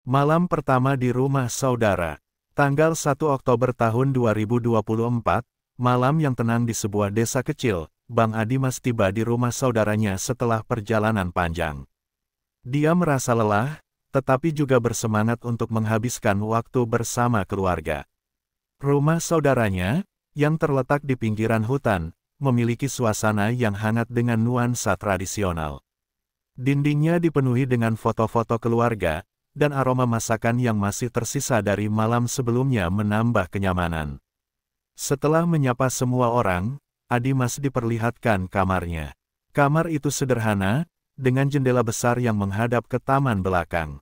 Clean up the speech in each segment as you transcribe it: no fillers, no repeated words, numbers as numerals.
Malam pertama di rumah saudara. Tanggal 1 Oktober tahun 2024, malam yang tenang di sebuah desa kecil, Bang Adimas tiba di rumah saudaranya setelah perjalanan panjang. Dia merasa lelah, tetapi juga bersemangat untuk menghabiskan waktu bersama keluarga. Rumah saudaranya, yang terletak di pinggiran hutan, memiliki suasana yang hangat dengan nuansa tradisional. Dindingnya dipenuhi dengan foto-foto keluarga, dan aroma masakan yang masih tersisa dari malam sebelumnya menambah kenyamanan. Setelah menyapa semua orang, Adimas diperlihatkan kamarnya. Kamar itu sederhana, dengan jendela besar yang menghadap ke taman belakang.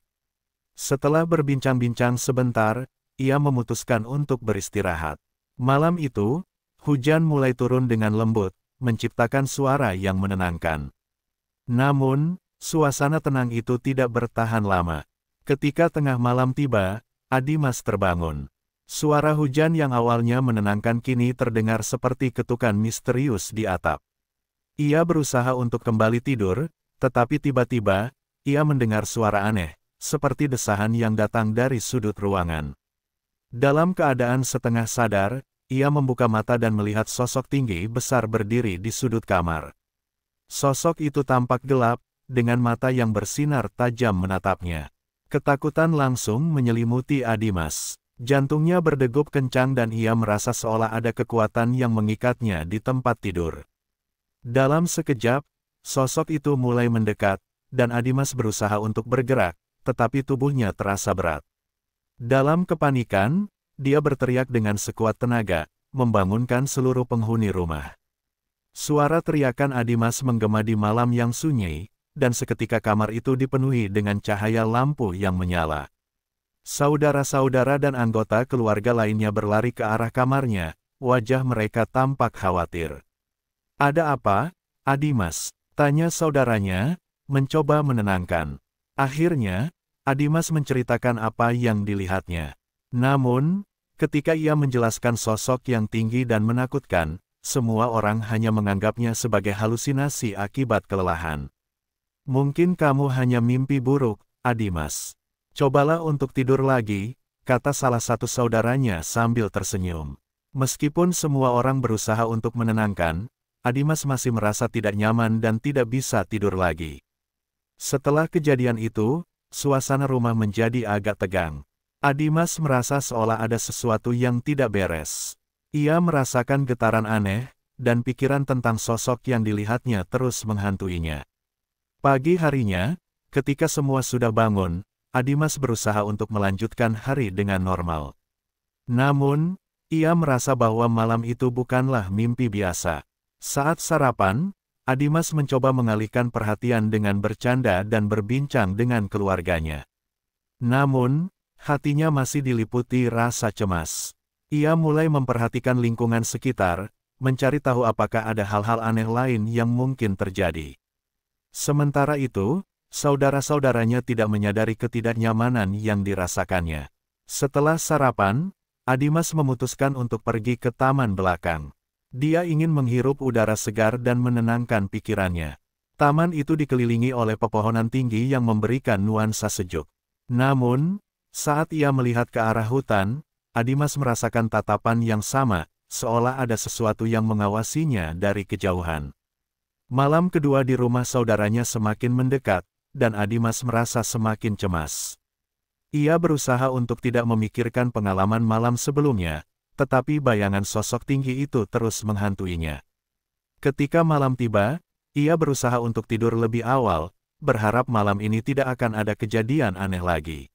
Setelah berbincang-bincang sebentar, ia memutuskan untuk beristirahat. Malam itu, hujan mulai turun dengan lembut, menciptakan suara yang menenangkan. Namun, suasana tenang itu tidak bertahan lama. Ketika tengah malam tiba, Adimas terbangun. Suara hujan yang awalnya menenangkan kini terdengar seperti ketukan misterius di atap. Ia berusaha untuk kembali tidur, tetapi tiba-tiba, ia mendengar suara aneh, seperti desahan yang datang dari sudut ruangan. Dalam keadaan setengah sadar, ia membuka mata dan melihat sosok tinggi besar berdiri di sudut kamar. Sosok itu tampak gelap, dengan mata yang bersinar tajam menatapnya. Ketakutan langsung menyelimuti Adimas. Jantungnya berdegup kencang dan ia merasa seolah ada kekuatan yang mengikatnya di tempat tidur. Dalam sekejap, sosok itu mulai mendekat, dan Adimas berusaha untuk bergerak, tetapi tubuhnya terasa berat. Dalam kepanikan, dia berteriak dengan sekuat tenaga, membangunkan seluruh penghuni rumah. Suara teriakan Adimas menggema di malam yang sunyi, dan seketika kamar itu dipenuhi dengan cahaya lampu yang menyala. Saudara-saudara dan anggota keluarga lainnya berlari ke arah kamarnya, wajah mereka tampak khawatir. "Ada apa, Adimas?" tanya saudaranya, mencoba menenangkan. Akhirnya, Adimas menceritakan apa yang dilihatnya. Namun, ketika ia menjelaskan sosok yang tinggi dan menakutkan, semua orang hanya menganggapnya sebagai halusinasi akibat kelelahan. "Mungkin kamu hanya mimpi buruk, Adimas. Cobalah untuk tidur lagi," kata salah satu saudaranya sambil tersenyum. Meskipun semua orang berusaha untuk menenangkan, Adimas masih merasa tidak nyaman dan tidak bisa tidur lagi. Setelah kejadian itu, suasana rumah menjadi agak tegang. Adimas merasa seolah ada sesuatu yang tidak beres. Ia merasakan getaran aneh, dan pikiran tentang sosok yang dilihatnya terus menghantuinya. Pagi harinya, ketika semua sudah bangun, Adimas berusaha untuk melanjutkan hari dengan normal. Namun, ia merasa bahwa malam itu bukanlah mimpi biasa. Saat sarapan, Adimas mencoba mengalihkan perhatian dengan bercanda dan berbincang dengan keluarganya. Namun, hatinya masih diliputi rasa cemas. Ia mulai memperhatikan lingkungan sekitar, mencari tahu apakah ada hal-hal aneh lain yang mungkin terjadi. Sementara itu, saudara-saudaranya tidak menyadari ketidaknyamanan yang dirasakannya. Setelah sarapan, Adimas memutuskan untuk pergi ke taman belakang. Dia ingin menghirup udara segar dan menenangkan pikirannya. Taman itu dikelilingi oleh pepohonan tinggi yang memberikan nuansa sejuk. Namun, saat ia melihat ke arah hutan, Adimas merasakan tatapan yang sama, seolah ada sesuatu yang mengawasinya dari kejauhan. Malam kedua di rumah saudaranya semakin mendekat, dan Adimas merasa semakin cemas. Ia berusaha untuk tidak memikirkan pengalaman malam sebelumnya, tetapi bayangan sosok tinggi itu terus menghantuinya. Ketika malam tiba, ia berusaha untuk tidur lebih awal, berharap malam ini tidak akan ada kejadian aneh lagi.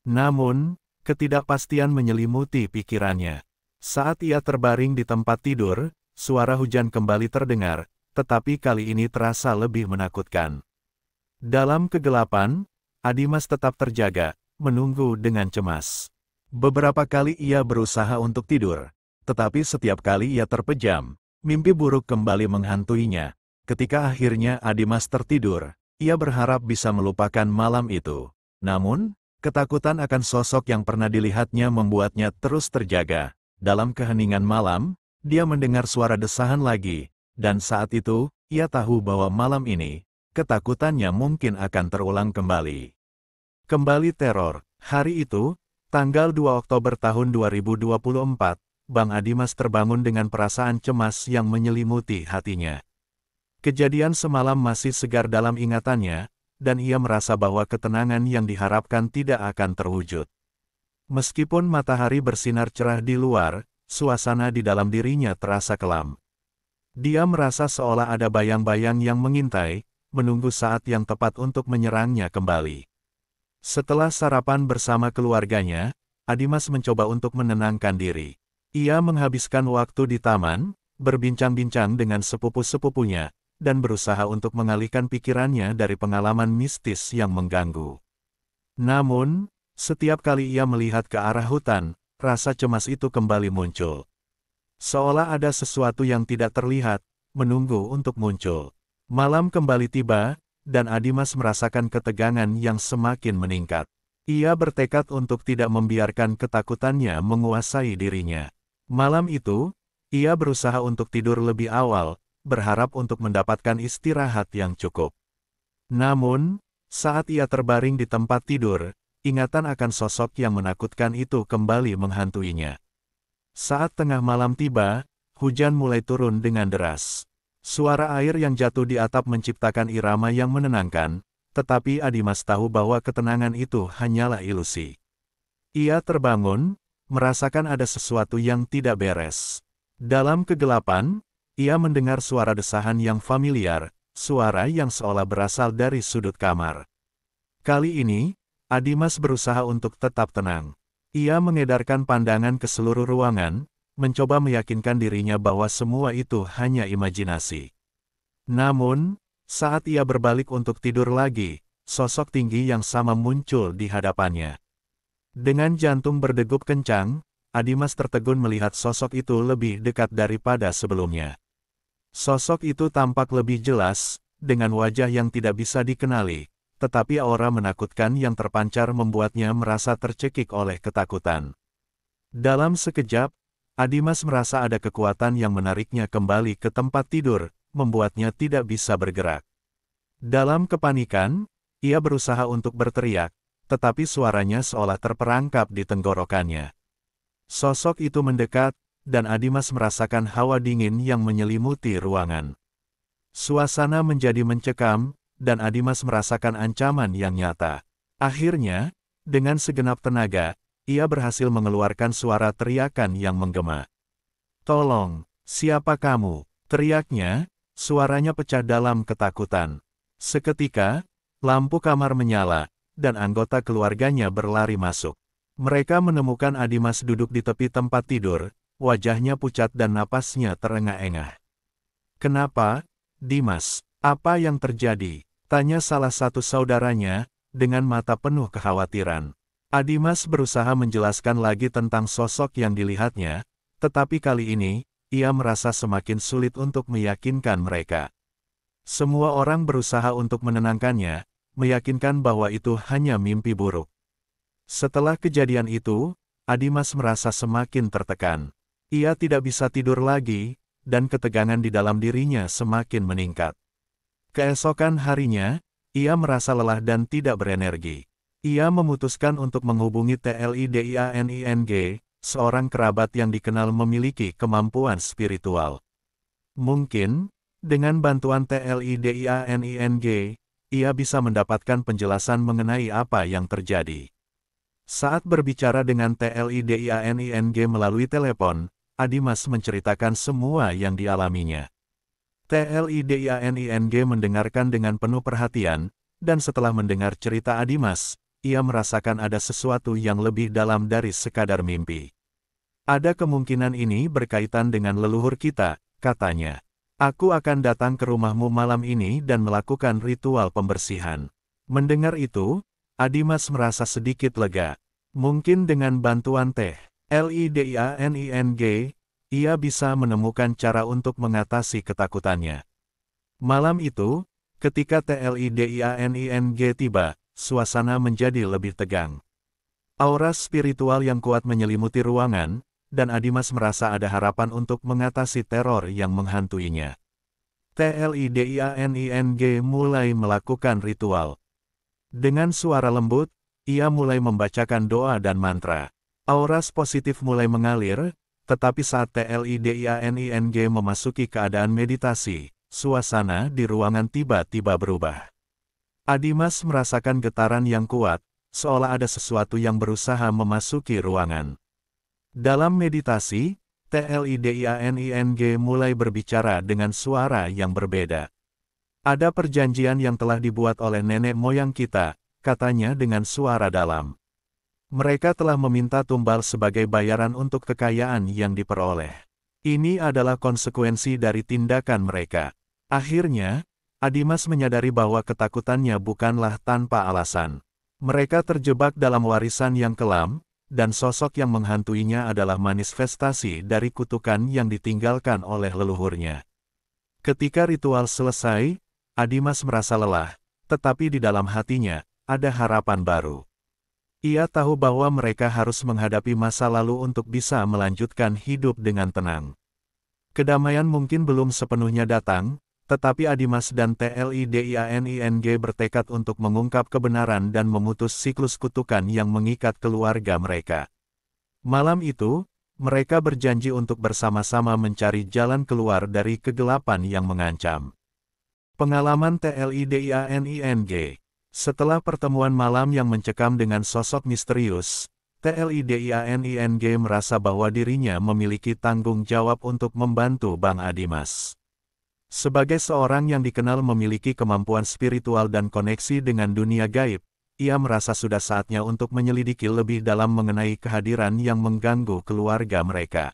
Namun, ketidakpastian menyelimuti pikirannya. Saat ia terbaring di tempat tidur, suara hujan kembali terdengar, tetapi kali ini terasa lebih menakutkan. Dalam kegelapan, Adimas tetap terjaga, menunggu dengan cemas. Beberapa kali ia berusaha untuk tidur, tetapi setiap kali ia terpejam, mimpi buruk kembali menghantuinya. Ketika akhirnya Adimas tertidur, ia berharap bisa melupakan malam itu. Namun, ketakutan akan sosok yang pernah dilihatnya membuatnya terus terjaga. Dalam keheningan malam, dia mendengar suara desahan lagi, dan saat itu, ia tahu bahwa malam ini, ketakutannya mungkin akan terulang kembali. Kembali teror, Hari itu, tanggal 2 Oktober tahun 2024, Bang Adimas terbangun dengan perasaan cemas yang menyelimuti hatinya. Kejadian semalam masih segar dalam ingatannya, dan ia merasa bahwa ketenangan yang diharapkan tidak akan terwujud. Meskipun matahari bersinar cerah di luar, suasana di dalam dirinya terasa kelam. Dia merasa seolah ada bayang-bayang yang mengintai, menunggu saat yang tepat untuk menyerangnya kembali. Setelah sarapan bersama keluarganya, Adimas mencoba untuk menenangkan diri. Ia menghabiskan waktu di taman, berbincang-bincang dengan sepupu-sepupunya, dan berusaha untuk mengalihkan pikirannya dari pengalaman mistis yang mengganggu. Namun, setiap kali ia melihat ke arah hutan, rasa cemas itu kembali muncul. Seolah ada sesuatu yang tidak terlihat, menunggu untuk muncul. Malam kembali tiba, dan Adimas merasakan ketegangan yang semakin meningkat. Ia bertekad untuk tidak membiarkan ketakutannya menguasai dirinya. Malam itu, ia berusaha untuk tidur lebih awal, berharap untuk mendapatkan istirahat yang cukup. Namun, saat ia terbaring di tempat tidur, ingatan akan sosok yang menakutkan itu kembali menghantuinya. Saat tengah malam tiba, hujan mulai turun dengan deras. Suara air yang jatuh di atap menciptakan irama yang menenangkan, tetapi Adimas tahu bahwa ketenangan itu hanyalah ilusi. Ia terbangun, merasakan ada sesuatu yang tidak beres. Dalam kegelapan, ia mendengar suara desahan yang familiar, suara yang seolah berasal dari sudut kamar. Kali ini, Adimas berusaha untuk tetap tenang. Ia mengedarkan pandangan ke seluruh ruangan, mencoba meyakinkan dirinya bahwa semua itu hanya imajinasi. Namun, saat ia berbalik untuk tidur lagi, sosok tinggi yang sama muncul di hadapannya. Dengan jantung berdegup kencang, Adimas tertegun melihat sosok itu lebih dekat daripada sebelumnya. Sosok itu tampak lebih jelas, dengan wajah yang tidak bisa dikenali, tetapi aura menakutkan yang terpancar membuatnya merasa tercekik oleh ketakutan. Dalam sekejap, Adimas merasa ada kekuatan yang menariknya kembali ke tempat tidur, membuatnya tidak bisa bergerak. Dalam kepanikan, ia berusaha untuk berteriak, tetapi suaranya seolah terperangkap di tenggorokannya. Sosok itu mendekat, dan Adimas merasakan hawa dingin yang menyelimuti ruangan. Suasana menjadi mencekam, dan Adimas merasakan ancaman yang nyata. Akhirnya, dengan segenap tenaga, ia berhasil mengeluarkan suara teriakan yang menggema. "Tolong, siapa kamu?" teriaknya, suaranya pecah dalam ketakutan. Seketika, lampu kamar menyala, dan anggota keluarganya berlari masuk. Mereka menemukan Adimas duduk di tepi tempat tidur, wajahnya pucat dan napasnya terengah-engah. "Kenapa, Dimas? Apa yang terjadi?" tanya salah satu saudaranya, dengan mata penuh kekhawatiran. Adimas berusaha menjelaskan lagi tentang sosok yang dilihatnya, tetapi kali ini, ia merasa semakin sulit untuk meyakinkan mereka. Semua orang berusaha untuk menenangkannya, meyakinkan bahwa itu hanya mimpi buruk. Setelah kejadian itu, Adimas merasa semakin tertekan. Ia tidak bisa tidur lagi, dan ketegangan di dalam dirinya semakin meningkat. Keesokan harinya, ia merasa lelah dan tidak berenergi. Ia memutuskan untuk menghubungi TLIDIANING, seorang kerabat yang dikenal memiliki kemampuan spiritual. Mungkin, dengan bantuan TLIDIANING, ia bisa mendapatkan penjelasan mengenai apa yang terjadi. Saat berbicara dengan TLIDIANING melalui telepon, Adimas menceritakan semua yang dialaminya. TLIDIANING mendengarkan dengan penuh perhatian, dan setelah mendengar cerita Adimas, ia merasakan ada sesuatu yang lebih dalam dari sekadar mimpi. "Ada kemungkinan ini berkaitan dengan leluhur kita," katanya. "Aku akan datang ke rumahmu malam ini dan melakukan ritual pembersihan." Mendengar itu, Adimas merasa sedikit lega. Mungkin dengan bantuan TLIDIANING, ia bisa menemukan cara untuk mengatasi ketakutannya. Malam itu, ketika TLIDIANING tiba, suasana menjadi lebih tegang. Aura spiritual yang kuat menyelimuti ruangan, dan Adimas merasa ada harapan untuk mengatasi teror yang menghantuinya. TLIDIANING mulai melakukan ritual. Dengan suara lembut, ia mulai membacakan doa dan mantra. Auras positif mulai mengalir, tetapi saat TLIDIANING memasuki keadaan meditasi, suasana di ruangan tiba-tiba berubah. Adimas merasakan getaran yang kuat, seolah ada sesuatu yang berusaha memasuki ruangan. Dalam meditasi, TLIDIANING mulai berbicara dengan suara yang berbeda. Ada perjanjian yang telah dibuat oleh nenek moyang kita, katanya dengan suara dalam. Mereka telah meminta tumbal sebagai bayaran untuk kekayaan yang diperoleh. Ini adalah konsekuensi dari tindakan mereka. Akhirnya, Adimas menyadari bahwa ketakutannya bukanlah tanpa alasan. Mereka terjebak dalam warisan yang kelam, dan sosok yang menghantuinya adalah manifestasi dari kutukan yang ditinggalkan oleh leluhurnya. Ketika ritual selesai, Adimas merasa lelah, tetapi di dalam hatinya, ada harapan baru. Ia tahu bahwa mereka harus menghadapi masa lalu untuk bisa melanjutkan hidup dengan tenang. Kedamaian mungkin belum sepenuhnya datang, tetapi Adimas dan TLIDIANING bertekad untuk mengungkap kebenaran dan memutus siklus kutukan yang mengikat keluarga mereka. Malam itu, mereka berjanji untuk bersama-sama mencari jalan keluar dari kegelapan yang mengancam. Pengalaman TLIDIANING. Setelah pertemuan malam yang mencekam dengan sosok misterius, TLIDIANING merasa bahwa dirinya memiliki tanggung jawab untuk membantu Bang Adimas. Sebagai seorang yang dikenal memiliki kemampuan spiritual dan koneksi dengan dunia gaib, ia merasa sudah saatnya untuk menyelidiki lebih dalam mengenai kehadiran yang mengganggu keluarga mereka.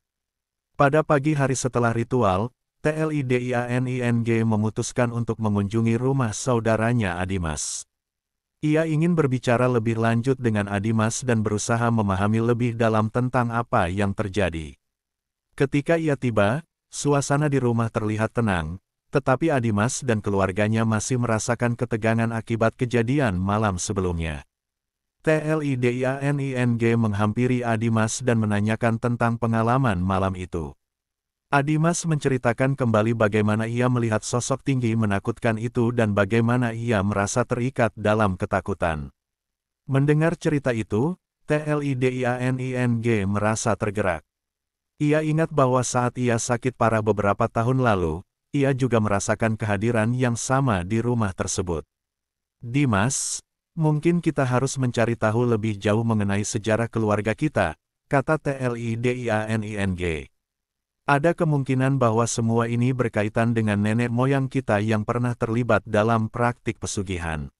Pada pagi hari setelah ritual, TLIDIANING memutuskan untuk mengunjungi rumah saudaranya Adimas. Ia ingin berbicara lebih lanjut dengan Adimas dan berusaha memahami lebih dalam tentang apa yang terjadi. Ketika ia tiba, suasana di rumah terlihat tenang, tetapi Adimas dan keluarganya masih merasakan ketegangan akibat kejadian malam sebelumnya. TLIDIANING menghampiri Adimas dan menanyakan tentang pengalaman malam itu. Adimas menceritakan kembali bagaimana ia melihat sosok tinggi menakutkan itu dan bagaimana ia merasa terikat dalam ketakutan. Mendengar cerita itu, TLIDIANING merasa tergerak. Ia ingat bahwa saat ia sakit parah beberapa tahun lalu, ia juga merasakan kehadiran yang sama di rumah tersebut. Dimas, mungkin kita harus mencari tahu lebih jauh mengenai sejarah keluarga kita, kata TLIDIANING. Ada kemungkinan bahwa semua ini berkaitan dengan nenek moyang kita yang pernah terlibat dalam praktik pesugihan.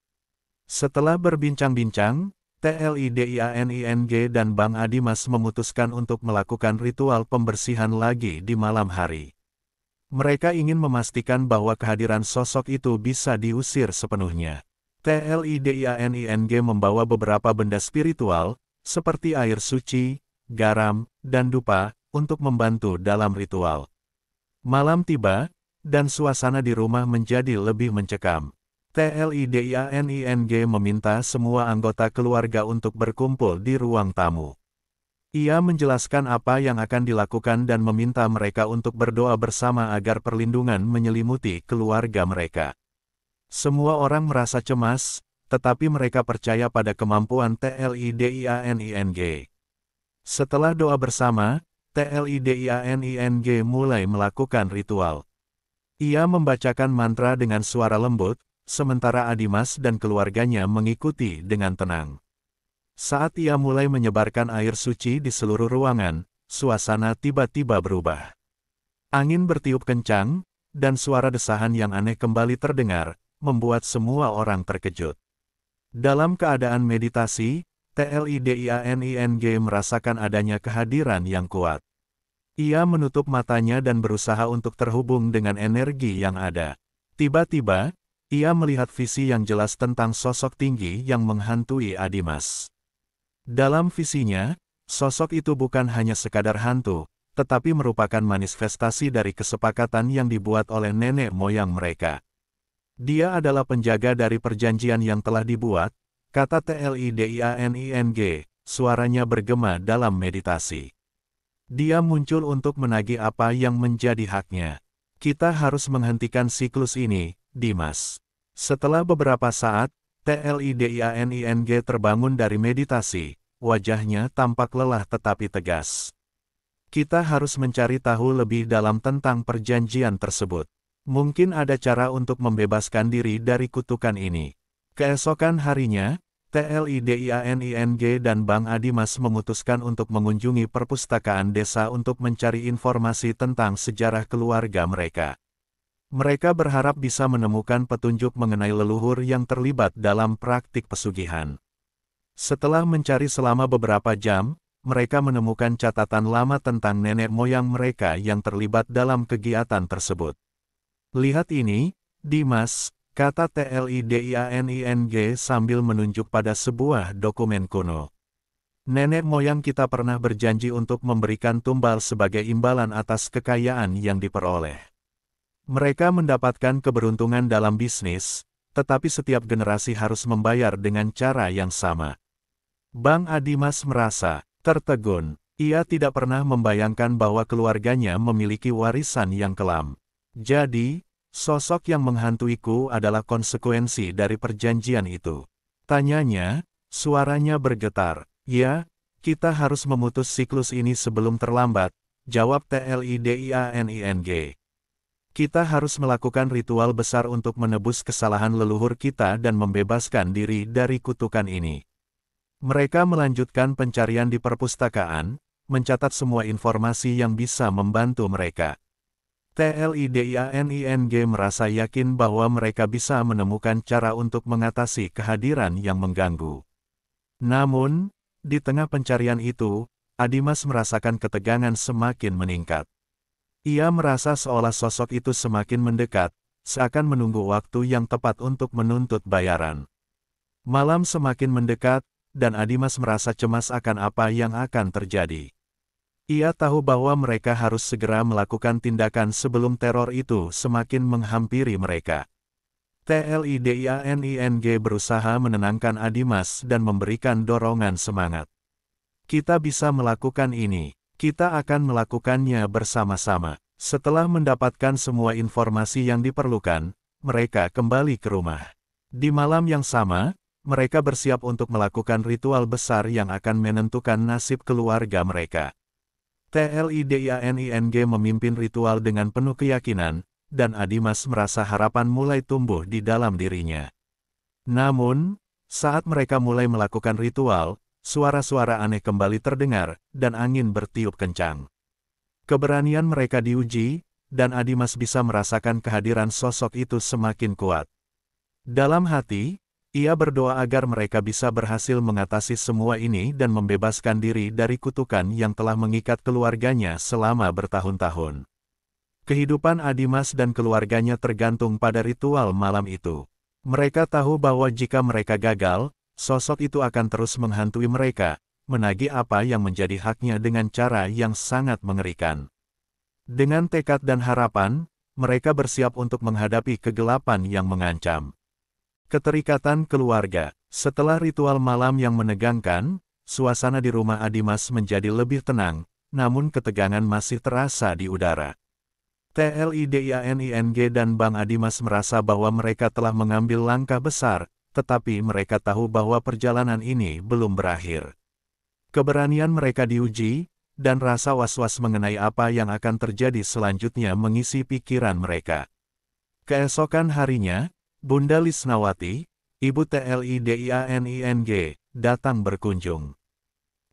Setelah berbincang-bincang, TLIDIANING dan Bang Adimas memutuskan untuk melakukan ritual pembersihan lagi di malam hari. Mereka ingin memastikan bahwa kehadiran sosok itu bisa diusir sepenuhnya. TLIDIANING membawa beberapa benda spiritual, seperti air suci, garam, dan dupa, untuk membantu dalam ritual. Malam tiba, dan suasana di rumah menjadi lebih mencekam. TLIDIANING meminta semua anggota keluarga untuk berkumpul di ruang tamu. Ia menjelaskan apa yang akan dilakukan dan meminta mereka untuk berdoa bersama agar perlindungan menyelimuti keluarga mereka. Semua orang merasa cemas, tetapi mereka percaya pada kemampuan TLIDIANING. Setelah doa bersama, TLIDIANING mulai melakukan ritual. Ia membacakan mantra dengan suara lembut, sementara Adimas dan keluarganya mengikuti dengan tenang. Saat ia mulai menyebarkan air suci di seluruh ruangan, suasana tiba-tiba berubah. Angin bertiup kencang, dan suara desahan yang aneh kembali terdengar, membuat semua orang terkejut. Dalam keadaan meditasi, TLIDIANING merasakan adanya kehadiran yang kuat. Ia menutup matanya dan berusaha untuk terhubung dengan energi yang ada. Tiba-tiba, ia melihat visi yang jelas tentang sosok tinggi yang menghantui Adimas. Dalam visinya, sosok itu bukan hanya sekadar hantu, tetapi merupakan manifestasi dari kesepakatan yang dibuat oleh nenek moyang mereka. Dia adalah penjaga dari perjanjian yang telah dibuat, kata TLIDIANING, suaranya bergema dalam meditasi. Dia muncul untuk menagih apa yang menjadi haknya. Kita harus menghentikan siklus ini, Dimas. Setelah beberapa saat, TLIDIANING terbangun dari meditasi, wajahnya tampak lelah tetapi tegas. Kita harus mencari tahu lebih dalam tentang perjanjian tersebut. Mungkin ada cara untuk membebaskan diri dari kutukan ini. Keesokan harinya, TLIDIANING dan Bang Adimas memutuskan untuk mengunjungi perpustakaan desa untuk mencari informasi tentang sejarah keluarga mereka. Mereka berharap bisa menemukan petunjuk mengenai leluhur yang terlibat dalam praktik pesugihan. Setelah mencari selama beberapa jam, mereka menemukan catatan lama tentang nenek moyang mereka yang terlibat dalam kegiatan tersebut. Lihat ini, Dimas, kata TLIDIANING sambil menunjuk pada sebuah dokumen kuno. Nenek moyang kita pernah berjanji untuk memberikan tumbal sebagai imbalan atas kekayaan yang diperoleh. Mereka mendapatkan keberuntungan dalam bisnis, tetapi setiap generasi harus membayar dengan cara yang sama. Bang Adimas merasa tertegun. Ia tidak pernah membayangkan bahwa keluarganya memiliki warisan yang kelam. Jadi, sosok yang menghantuiku adalah konsekuensi dari perjanjian itu. Tanyanya, suaranya bergetar. Ya, kita harus memutus siklus ini sebelum terlambat, jawab TLIDIANING. Kita harus melakukan ritual besar untuk menebus kesalahan leluhur kita dan membebaskan diri dari kutukan ini. Mereka melanjutkan pencarian di perpustakaan, mencatat semua informasi yang bisa membantu mereka. TLIDIANING merasa yakin bahwa mereka bisa menemukan cara untuk mengatasi kehadiran yang mengganggu. Namun, di tengah pencarian itu, Adimas merasakan ketegangan semakin meningkat. Ia merasa seolah sosok itu semakin mendekat, seakan menunggu waktu yang tepat untuk menuntut bayaran. Malam semakin mendekat, dan Adimas merasa cemas akan apa yang akan terjadi. Ia tahu bahwa mereka harus segera melakukan tindakan sebelum teror itu semakin menghampiri mereka. TLIDIANING berusaha menenangkan Adimas dan memberikan dorongan semangat. Kita bisa melakukan ini. Kita akan melakukannya bersama-sama. Setelah mendapatkan semua informasi yang diperlukan, mereka kembali ke rumah. Di malam yang sama, mereka bersiap untuk melakukan ritual besar yang akan menentukan nasib keluarga mereka. TLIDIANING memimpin ritual dengan penuh keyakinan, dan Adimas merasa harapan mulai tumbuh di dalam dirinya. Namun, saat mereka mulai melakukan ritual, suara-suara aneh kembali terdengar, dan angin bertiup kencang. Keberanian mereka diuji, dan Adimas bisa merasakan kehadiran sosok itu semakin kuat. Dalam hati, ia berdoa agar mereka bisa berhasil mengatasi semua ini dan membebaskan diri dari kutukan yang telah mengikat keluarganya selama bertahun-tahun. Kehidupan Adimas dan keluarganya tergantung pada ritual malam itu. Mereka tahu bahwa jika mereka gagal, sosok itu akan terus menghantui mereka, menagih apa yang menjadi haknya dengan cara yang sangat mengerikan. Dengan tekad dan harapan, mereka bersiap untuk menghadapi kegelapan yang mengancam. Keterikatan keluarga. Setelah ritual malam yang menegangkan, suasana di rumah Adimas menjadi lebih tenang, namun ketegangan masih terasa di udara. TLIDIANING dan Bang Adimas merasa bahwa mereka telah mengambil langkah besar, tetapi mereka tahu bahwa perjalanan ini belum berakhir. Keberanian mereka diuji, dan rasa was-was mengenai apa yang akan terjadi selanjutnya mengisi pikiran mereka. Keesokan harinya, Bunda Lisnawati, ibu TLIDIANING, datang berkunjung.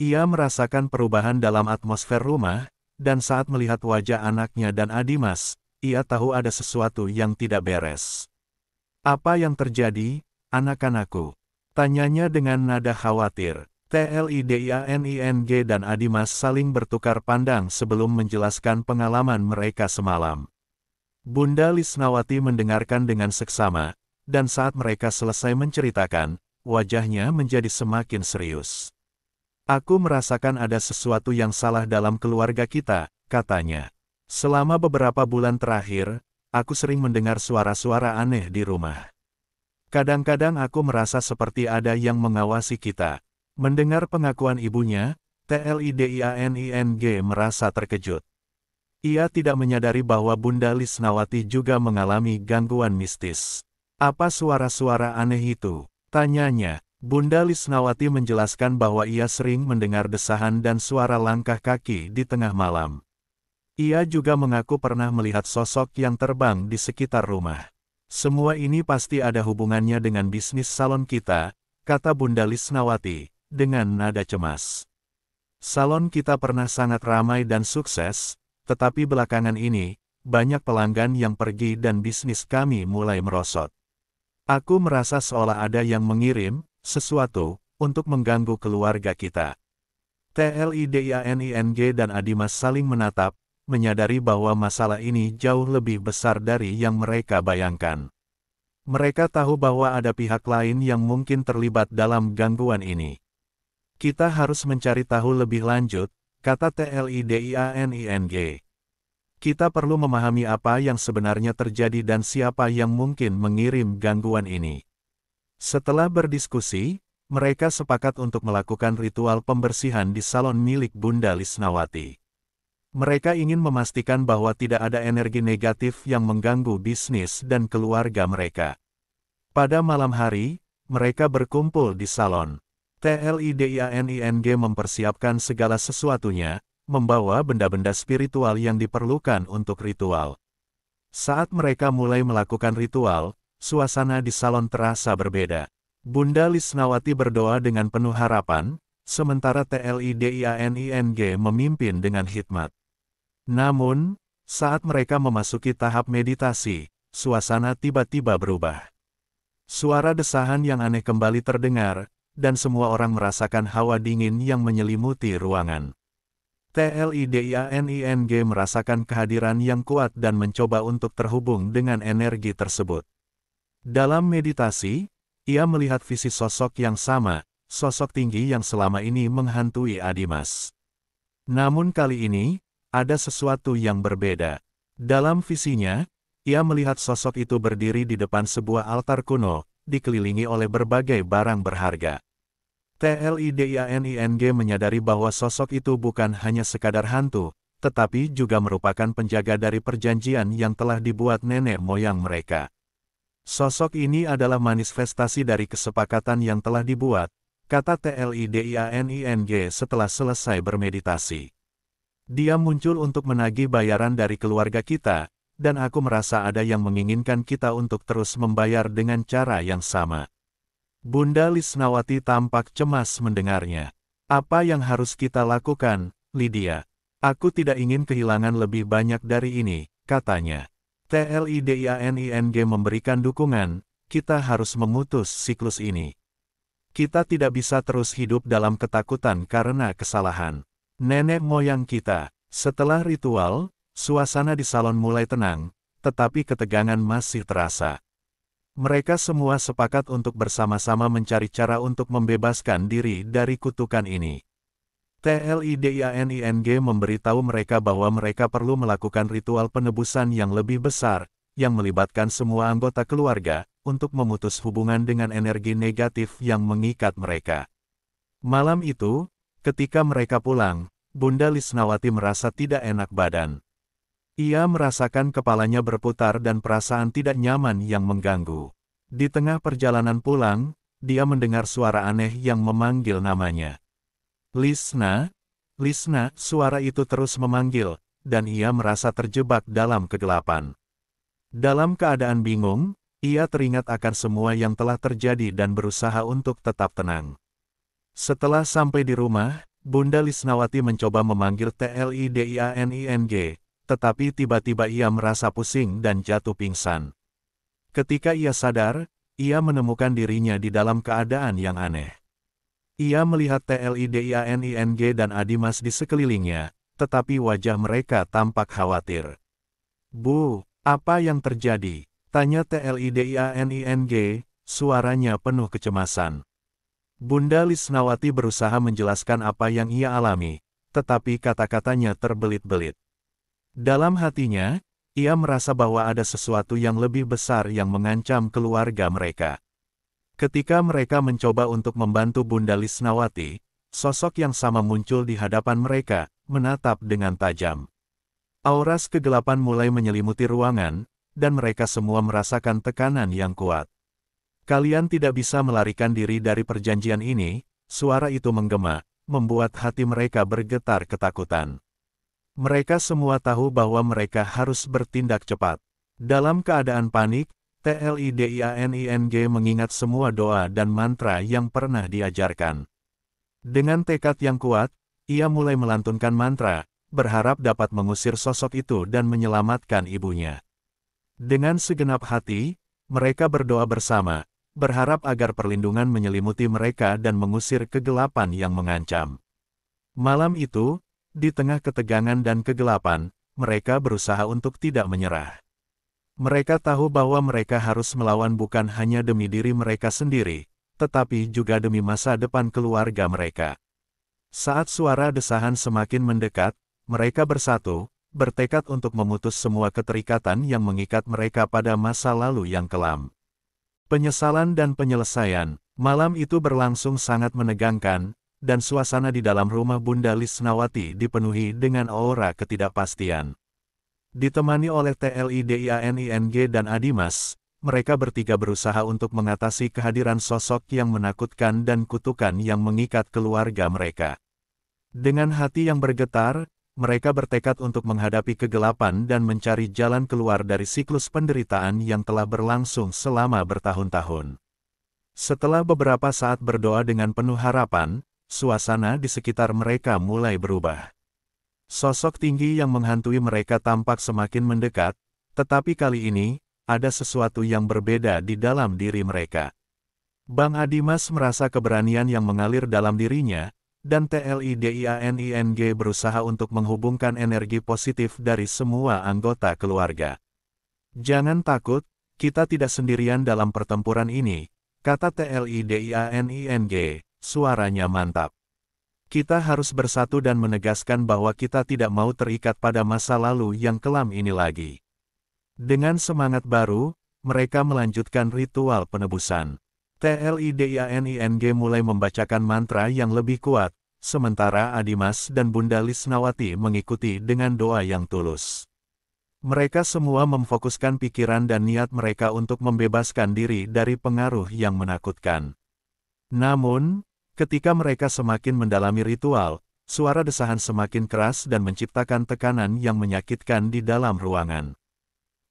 Ia merasakan perubahan dalam atmosfer rumah, dan saat melihat wajah anaknya dan Adimas, ia tahu ada sesuatu yang tidak beres. Apa yang terjadi, anak-anakku? Tanyanya dengan nada khawatir. TLIDIANING dan Adimas saling bertukar pandang sebelum menjelaskan pengalaman mereka semalam. Bunda Lisnawati mendengarkan dengan seksama, dan saat mereka selesai menceritakan, wajahnya menjadi semakin serius. Aku merasakan ada sesuatu yang salah dalam keluarga kita, katanya. Selama beberapa bulan terakhir, aku sering mendengar suara-suara aneh di rumah. Kadang-kadang aku merasa seperti ada yang mengawasi kita. Mendengar pengakuan ibunya, TLIDIANING merasa terkejut. Ia tidak menyadari bahwa Bunda Lisnawati juga mengalami gangguan mistis. Apa suara-suara aneh itu? Tanyanya. Bunda Lisnawati menjelaskan bahwa ia sering mendengar desahan dan suara langkah kaki di tengah malam. Ia juga mengaku pernah melihat sosok yang terbang di sekitar rumah. Semua ini pasti ada hubungannya dengan bisnis salon kita, kata Bunda Lisnawati, dengan nada cemas. Salon kita pernah sangat ramai dan sukses, tetapi belakangan ini, banyak pelanggan yang pergi dan bisnis kami mulai merosot. Aku merasa seolah ada yang mengirim sesuatu untuk mengganggu keluarga kita. TLIDIANING dan Adimas saling menatap, menyadari bahwa masalah ini jauh lebih besar dari yang mereka bayangkan. Mereka tahu bahwa ada pihak lain yang mungkin terlibat dalam gangguan ini. Kita harus mencari tahu lebih lanjut, kata TLIDIANING. Kita perlu memahami apa yang sebenarnya terjadi dan siapa yang mungkin mengirim gangguan ini. Setelah berdiskusi, mereka sepakat untuk melakukan ritual pembersihan di salon milik Bunda Lisnawati. Mereka ingin memastikan bahwa tidak ada energi negatif yang mengganggu bisnis dan keluarga mereka. Pada malam hari, mereka berkumpul di salon. TLIDIANING mempersiapkan segala sesuatunya, membawa benda-benda spiritual yang diperlukan untuk ritual. Saat mereka mulai melakukan ritual, suasana di salon terasa berbeda. Bunda Lisnawati berdoa dengan penuh harapan, sementara TLIDIANING memimpin dengan hikmat. Namun, saat mereka memasuki tahap meditasi, suasana tiba-tiba berubah. Suara desahan yang aneh kembali terdengar, dan semua orang merasakan hawa dingin yang menyelimuti ruangan. TLIDIANING merasakan kehadiran yang kuat dan mencoba untuk terhubung dengan energi tersebut. Dalam meditasi, ia melihat visi sosok yang sama, sosok tinggi yang selama ini menghantui Adimas. Namun kali ini, ada sesuatu yang berbeda. Dalam visinya, ia melihat sosok itu berdiri di depan sebuah altar kuno, dikelilingi oleh berbagai barang berharga. TLIDIANING menyadari bahwa sosok itu bukan hanya sekadar hantu, tetapi juga merupakan penjaga dari perjanjian yang telah dibuat nenek moyang mereka. Sosok ini adalah manifestasi dari kesepakatan yang telah dibuat, kata TLIDIANING setelah selesai bermeditasi. Dia muncul untuk menagih bayaran dari keluarga kita, dan aku merasa ada yang menginginkan kita untuk terus membayar dengan cara yang sama. Bunda Lisnawati tampak cemas mendengarnya. Apa yang harus kita lakukan, Lydia? Aku tidak ingin kehilangan lebih banyak dari ini, katanya. TLIDIANING memberikan dukungan, kita harus memutus siklus ini. Kita tidak bisa terus hidup dalam ketakutan karena kesalahan nenek moyang kita. Setelah ritual, suasana di salon mulai tenang, tetapi ketegangan masih terasa. Mereka semua sepakat untuk bersama-sama mencari cara untuk membebaskan diri dari kutukan ini. TLIDIANING memberitahu mereka bahwa mereka perlu melakukan ritual penebusan yang lebih besar, yang melibatkan semua anggota keluarga, untuk memutus hubungan dengan energi negatif yang mengikat mereka. Malam itu, ketika mereka pulang, Bunda Lisnawati merasa tidak enak badan. Ia merasakan kepalanya berputar dan perasaan tidak nyaman yang mengganggu. Di tengah perjalanan pulang, dia mendengar suara aneh yang memanggil namanya. Lisna, Lisna, suara itu terus memanggil, dan ia merasa terjebak dalam kegelapan. Dalam keadaan bingung, ia teringat akan semua yang telah terjadi dan berusaha untuk tetap tenang. Setelah sampai di rumah, Bunda Lisnawati mencoba memanggil TLIDIANING, tetapi tiba-tiba ia merasa pusing dan jatuh pingsan. Ketika ia sadar, ia menemukan dirinya di dalam keadaan yang aneh. Ia melihat TLIDIANING dan Adimas di sekelilingnya, tetapi wajah mereka tampak khawatir. Bu, apa yang terjadi? Tanya TLIDIANING, suaranya penuh kecemasan. Bunda Lisnawati berusaha menjelaskan apa yang ia alami, tetapi kata-katanya terbelit-belit. Dalam hatinya, ia merasa bahwa ada sesuatu yang lebih besar yang mengancam keluarga mereka. Ketika mereka mencoba untuk membantu Bunda Lisnawati, sosok yang sama muncul di hadapan mereka, menatap dengan tajam. Auras kegelapan mulai menyelimuti ruangan, dan mereka semua merasakan tekanan yang kuat. Kalian tidak bisa melarikan diri dari perjanjian ini, suara itu menggema, membuat hati mereka bergetar ketakutan. Mereka semua tahu bahwa mereka harus bertindak cepat. Dalam keadaan panik, TLIDIANING mengingat semua doa dan mantra yang pernah diajarkan. Dengan tekad yang kuat, ia mulai melantunkan mantra, berharap dapat mengusir sosok itu dan menyelamatkan ibunya. Dengan segenap hati, mereka berdoa bersama, berharap agar perlindungan menyelimuti mereka dan mengusir kegelapan yang mengancam. Malam itu, di tengah ketegangan dan kegelapan, mereka berusaha untuk tidak menyerah. Mereka tahu bahwa mereka harus melawan bukan hanya demi diri mereka sendiri, tetapi juga demi masa depan keluarga mereka. Saat suara desahan semakin mendekat, mereka bersatu, bertekad untuk memutus semua keterikatan yang mengikat mereka pada masa lalu yang kelam. Penyesalan dan penyelesaian, malam itu berlangsung sangat menegangkan, dan suasana di dalam rumah Bunda Lisnawati dipenuhi dengan aura ketidakpastian. Ditemani oleh TLIDIANING dan Adimas, mereka bertiga berusaha untuk mengatasi kehadiran sosok yang menakutkan dan kutukan yang mengikat keluarga mereka. Dengan hati yang bergetar, mereka bertekad untuk menghadapi kegelapan dan mencari jalan keluar dari siklus penderitaan yang telah berlangsung selama bertahun-tahun. Setelah beberapa saat berdoa dengan penuh harapan, suasana di sekitar mereka mulai berubah. Sosok tinggi yang menghantui mereka tampak semakin mendekat, tetapi kali ini, ada sesuatu yang berbeda di dalam diri mereka. Bang Adimas merasa keberanian yang mengalir dalam dirinya, dan TLIDIANING berusaha untuk menghubungkan energi positif dari semua anggota keluarga. Jangan takut, kita tidak sendirian dalam pertempuran ini, kata TLIDIANING, suaranya mantap. Kita harus bersatu dan menegaskan bahwa kita tidak mau terikat pada masa lalu yang kelam ini lagi. Dengan semangat baru, mereka melanjutkan ritual penebusan. TLIDIANING mulai membacakan mantra yang lebih kuat, sementara Adimas dan Bunda Lisnawati mengikuti dengan doa yang tulus. Mereka semua memfokuskan pikiran dan niat mereka untuk membebaskan diri dari pengaruh yang menakutkan. Namun, ketika mereka semakin mendalami ritual, suara desahan semakin keras dan menciptakan tekanan yang menyakitkan di dalam ruangan.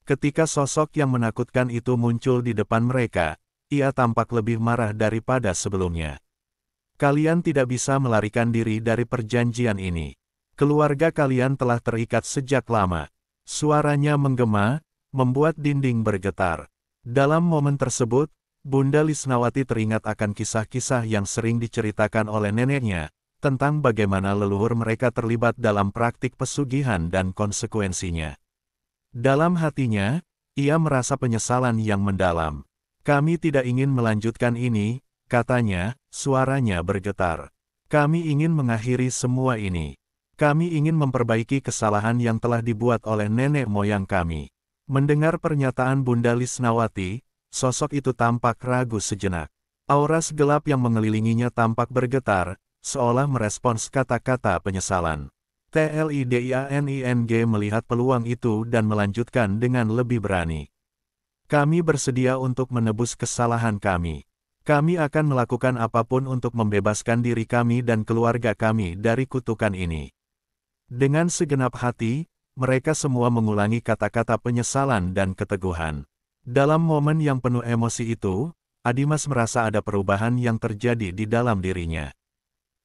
Ketika sosok yang menakutkan itu muncul di depan mereka, ia tampak lebih marah daripada sebelumnya. Kalian tidak bisa melarikan diri dari perjanjian ini. Keluarga kalian telah terikat sejak lama. Suaranya menggema, membuat dinding bergetar. Dalam momen tersebut, Bunda Lisnawati teringat akan kisah-kisah yang sering diceritakan oleh neneknya, tentang bagaimana leluhur mereka terlibat dalam praktik pesugihan dan konsekuensinya. Dalam hatinya, ia merasa penyesalan yang mendalam. Kami tidak ingin melanjutkan ini, katanya, suaranya bergetar. Kami ingin mengakhiri semua ini. Kami ingin memperbaiki kesalahan yang telah dibuat oleh nenek moyang kami. Mendengar pernyataan Bunda Lisnawati, sosok itu tampak ragu sejenak. Aura gelap yang mengelilinginya tampak bergetar, seolah merespons kata-kata penyesalan. TLIDIANING melihat peluang itu dan melanjutkan dengan lebih berani. Kami bersedia untuk menebus kesalahan kami. Kami akan melakukan apapun untuk membebaskan diri kami dan keluarga kami dari kutukan ini. Dengan segenap hati, mereka semua mengulangi kata-kata penyesalan dan keteguhan. Dalam momen yang penuh emosi itu, Adimas merasa ada perubahan yang terjadi di dalam dirinya.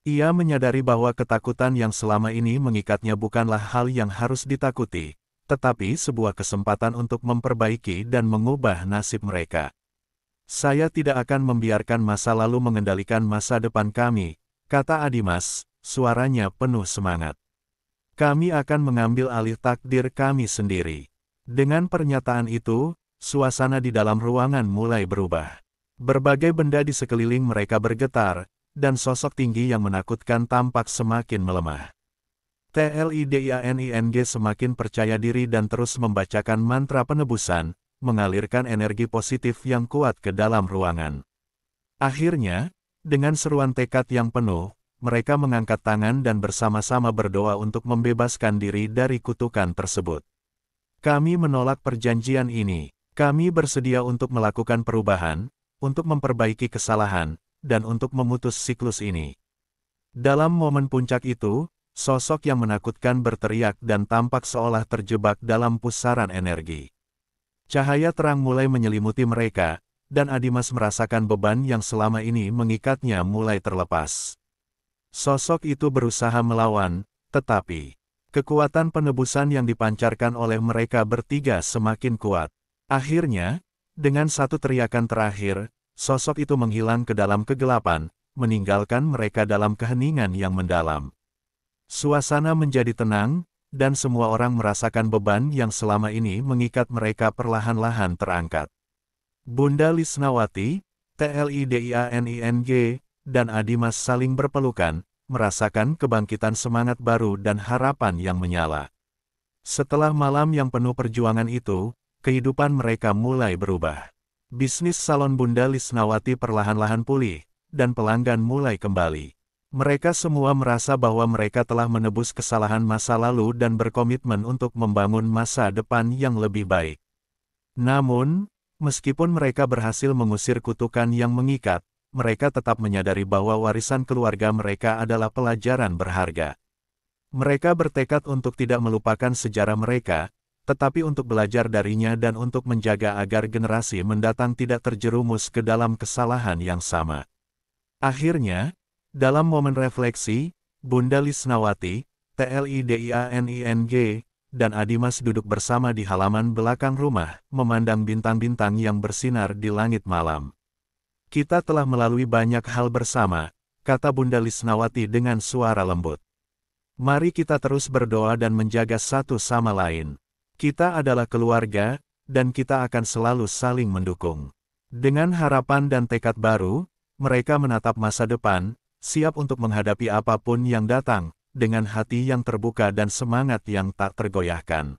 Ia menyadari bahwa ketakutan yang selama ini mengikatnya bukanlah hal yang harus ditakuti, tetapi sebuah kesempatan untuk memperbaiki dan mengubah nasib mereka. Saya tidak akan membiarkan masa lalu mengendalikan masa depan kami, kata Adimas, suaranya penuh semangat. Kami akan mengambil alih takdir kami sendiri. Dengan pernyataan itu, suasana di dalam ruangan mulai berubah. Berbagai benda di sekeliling mereka bergetar, dan sosok tinggi yang menakutkan tampak semakin melemah. TLIDIANING semakin percaya diri dan terus membacakan mantra penebusan, mengalirkan energi positif yang kuat ke dalam ruangan. Akhirnya, dengan seruan tekad yang penuh, mereka mengangkat tangan dan bersama-sama berdoa untuk membebaskan diri dari kutukan tersebut. Kami menolak perjanjian ini. Kami bersedia untuk melakukan perubahan, untuk memperbaiki kesalahan, dan untuk memutus siklus ini. Dalam momen puncak itu, sosok yang menakutkan berteriak dan tampak seolah terjebak dalam pusaran energi. Cahaya terang mulai menyelimuti mereka, dan Adimas merasakan beban yang selama ini mengikatnya mulai terlepas. Sosok itu berusaha melawan, tetapi kekuatan penebusan yang dipancarkan oleh mereka bertiga semakin kuat. Akhirnya, dengan satu teriakan terakhir, sosok itu menghilang ke dalam kegelapan, meninggalkan mereka dalam keheningan yang mendalam. Suasana menjadi tenang, dan semua orang merasakan beban yang selama ini mengikat mereka perlahan-lahan terangkat. Bunda Lisnawati, TLIDIANING, dan Adimas saling berpelukan, merasakan kebangkitan semangat baru dan harapan yang menyala. Setelah malam yang penuh perjuangan itu, kehidupan mereka mulai berubah. Bisnis salon Bunda Lisnawati perlahan-lahan pulih, dan pelanggan mulai kembali. Mereka semua merasa bahwa mereka telah menebus kesalahan masa lalu dan berkomitmen untuk membangun masa depan yang lebih baik. Namun, meskipun mereka berhasil mengusir kutukan yang mengikat, mereka tetap menyadari bahwa warisan keluarga mereka adalah pelajaran berharga. Mereka bertekad untuk tidak melupakan sejarah mereka, tetapi untuk belajar darinya dan untuk menjaga agar generasi mendatang tidak terjerumus ke dalam kesalahan yang sama. Akhirnya, dalam momen refleksi, Bunda Lisnawati, TLIDIANING, dan Adimas duduk bersama di halaman belakang rumah, memandang bintang-bintang yang bersinar di langit malam. Kita telah melalui banyak hal bersama, kata Bunda Lisnawati dengan suara lembut. Mari kita terus berdoa dan menjaga satu sama lain. Kita adalah keluarga, dan kita akan selalu saling mendukung. Dengan harapan dan tekad baru, mereka menatap masa depan, siap untuk menghadapi apapun yang datang, dengan hati yang terbuka dan semangat yang tak tergoyahkan.